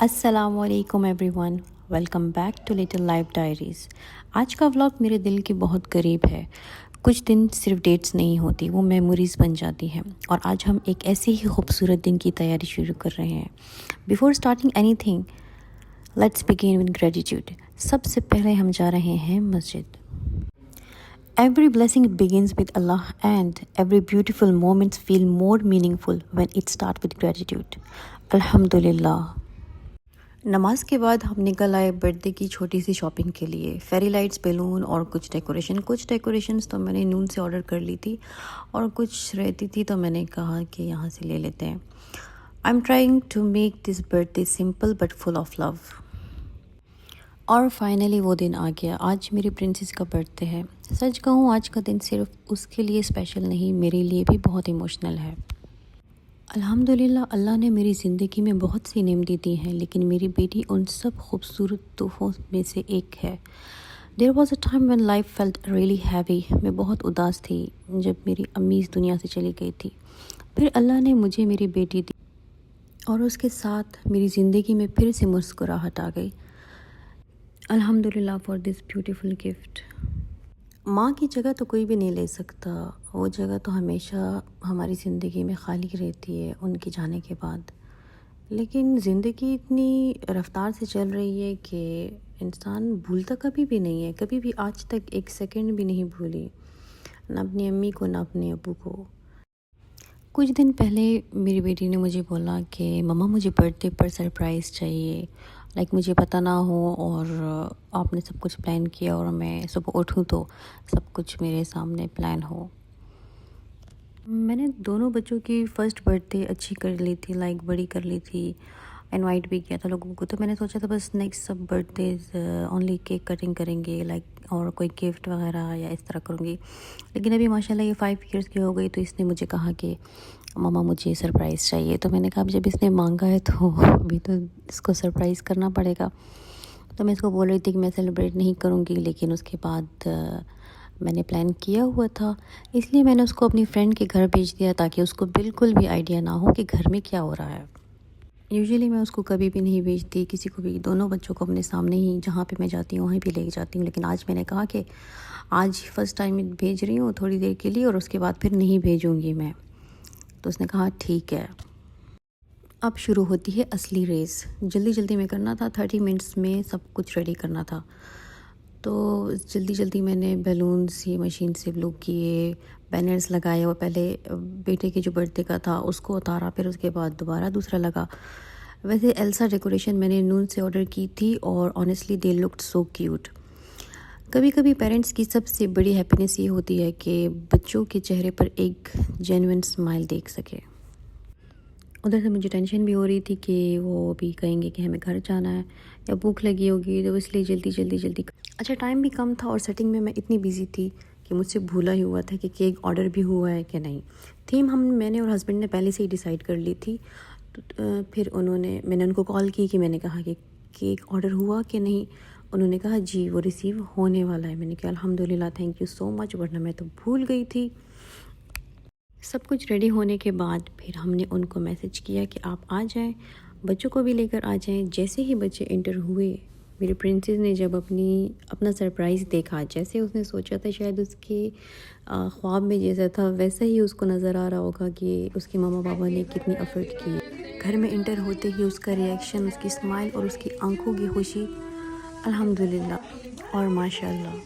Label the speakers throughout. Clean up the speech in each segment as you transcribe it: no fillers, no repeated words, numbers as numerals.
Speaker 1: السلام علیکم everyone, welcome back to little life diaries. آج کا ولاگ میرے دل کے بہت قریب ہے۔ کچھ دن صرف ڈیٹس نہیں ہوتی، وہ میموریز بن جاتی ہیں، اور آج ہم ایک ایسے ہی خوبصورت دن کی تیاری شروع کر رہے ہیں۔ Before starting anything let's begin with gratitude. سب سے پہلے ہم جا رہے ہیں مسجد۔ Every blessing begins with Allah and every beautiful moment feel more meaningful when it starts with gratitude. الحمدللہ۔ نماز کے بعد ہم نکل آئے برتھ ڈے کی چھوٹی سی شاپنگ کے لیے۔ فیری لائٹس، بیلون اور کچھ ڈیکوریشنز تو میں نے نون سے آرڈر کر لی تھی، اور کچھ رہتی تھی تو میں نے کہا کہ یہاں سے لے لیتے ہیں۔ I am trying to make this birthday simple but full of love. اور فائنلی وہ دن آ گیا، آج میری پرنسس کا برتھ ڈے ہے۔ سچ کہوں آج کا دن صرف اس کے لیے اسپیشل نہیں، میرے لیے بھی بہت ایموشنل ہے۔ الحمدللہ، اللہ نے میری زندگی میں بہت سی نعمتیں دی ہیں، لیکن میری بیٹی ان سب خوبصورت تحفوں میں سے ایک ہے۔ There was a time when life felt really heavy۔ میں بہت اداس تھی جب میری امی اس دنیا سے چلی گئی تھی۔ پھر اللہ نے مجھے میری بیٹی دی، اور اس کے ساتھ میری زندگی میں پھر سے مسکراہٹ آ گئی۔ الحمدللہ فار دس بیوٹیفل گفٹ۔ ماں کی جگہ تو کوئی بھی نہیں لے سکتا، وہ جگہ تو ہمیشہ ہماری زندگی میں خالی رہتی ہے ان کے جانے کے بعد۔ لیکن زندگی اتنی رفتار سے چل رہی ہے کہ انسان بھولتا کبھی بھی نہیں ہے، کبھی بھی آج تک ایک سیکنڈ بھی نہیں بھولی، نہ اپنی امی کو نہ اپنے ابو کو۔ کچھ دن پہلے میری بیٹی نے مجھے بولا کہ مما مجھے برتھ ڈے پر سرپرائز چاہیے، مجھے پتہ نہ ہو اور آپ نے سب کچھ پلان کیا اور میں صبح اٹھوں تو سب کچھ میرے سامنے پلان ہو۔ میں نے دونوں بچوں کی فرسٹ برتھ ڈے اچھی کر لی تھی، بڑی کر لی تھی، انوائٹ بھی کیا تھا لوگوں کو، تو میں نے سوچا تھا بس نیکسٹ سب birthdays only cake cutting کریں گے، اور کوئی گفٹ وغیرہ یا اس طرح کروں گی۔ لیکن ابھی ماشاءاللہ یہ 5 ایئرس کی ہو گئی، تو اس نے مجھے کہا کہ مما مجھے سرپرائز چاہیے، تو میں نے کہا جب اس نے مانگا ہے تو ابھی تو اس کو سرپرائز کرنا پڑے گا۔ تو میں اس کو بول رہی تھی کہ میں سیلیبریٹ نہیں کروں گی، لیکن اس کے بعد میں نے پلان کیا ہوا تھا، اس لیے میں نے اس کو اپنی فرینڈ کے گھر بھیج دیا تاکہ اس کو بالکل بھی آئیڈیا نہ ہو کہ گھر میں کیا ہو رہا ہے۔ یوزلی میں اس کو کبھی بھی نہیں بھیجتی کسی کو بھی، دونوں بچوں کو اپنے سامنے ہی جہاں پہ میں جاتی ہوں وہیں پہ لے جاتی ہوں، لیکن آج میں نے کہا کہ آج فرسٹ ٹائم بھیج رہی ہوں تھوڑی دیر کے لیے، اور اس کے بعد پھر نہیں بھیجوں گی میں۔ تو اس نے کہا ٹھیک ہے۔ اب شروع ہوتی ہے اصلی ریس۔ جلدی میں کرنا تھا، 30 منٹس میں سب کچھ ریڈی کرنا تھا، تو جلدی میں نے بیلونس یہ مشین سے بلو کیے، بینرز لگائے، اور پہلے بیٹے کے جو برتھ ڈے کا تھا اس کو اتارا، پھر اس کے بعد دوبارہ دوسرا لگا۔ ویسے ایلسا ڈیکوریشن میں نے نون سے آرڈر کی تھی، اور آنیسٹلی دے لکڈ سو کیوٹ۔ کبھی پیرنٹس کی سب سے بڑی ہیپینس یہ ہوتی ہے کہ بچوں کے چہرے پر ایک جینوئن اسمائل دیکھ سکے۔ ادھر سے مجھے ٹینشن بھی ہو رہی تھی کہ وہ بھی کہیں گے کہ ہمیں گھر جانا ہے یا بھوک لگی ہوگی، تو اس لیے جلدی۔ اچھا ٹائم بھی کم تھا، اور سیٹنگ میں اتنی بیزی تھی کہ مجھ سے بھولا ہی ہوا تھا کہ کیک آرڈر بھی ہوا ہے کہ نہیں۔ تھیم میں نے اور ہسبینڈ نے پہلے سے ہی ڈیسائیڈ کر لی تھی، تو پھر میں نے ان کو کال کی کہ میں نے کہا کہ کیک آرڈر ہوا کہ نہیں۔ انہوں نے کہا جی وہ ریسیو ہونے والا ہے۔ میں نے کہا الحمدللہ تھینک یو سو مچ، ورنہ میں تو بھول گئی تھی۔ سب کچھ ریڈی ہونے کے بعد پھر ہم نے ان کو میسج کیا کہ آپ آ جائیں، بچوں کو بھی لے کر آ جائیں۔ جیسے ہی بچے انٹر ہوئے، میری پرنسس نے جب اپنا سرپرائز دیکھا، جیسے اس نے سوچا تھا شاید اس کے خواب میں جیسا تھا ویسا ہی اس کو نظر آ رہا ہوگا کہ اس کے ماما پاپا نے کتنی ایفرٹ کی۔ گھر میں انٹر ہوتے ہی اس کا ریئیکشن، اس کی اسمائل اور اس کی آنکھوں کی خوشی، الحمدللہ اور ماشاءاللہ۔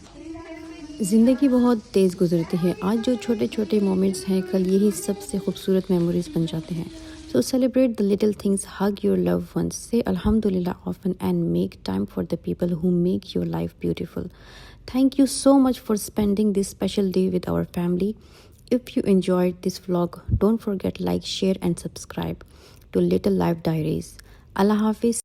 Speaker 1: زندگی بہت تیز گزرتی ہے، آج جو چھوٹے مومنٹس ہیں کل یہی سب سے خوبصورت میموریز بن جاتے ہیں۔ So celebrate the little things, hug your loved ones, say alhamdulillah often and make time for the people who make your life beautiful. Thank you so much for spending this special day with our family. If you enjoyed this vlog, don't forget like, share and subscribe to Little Life Diaries. Allah Hafiz.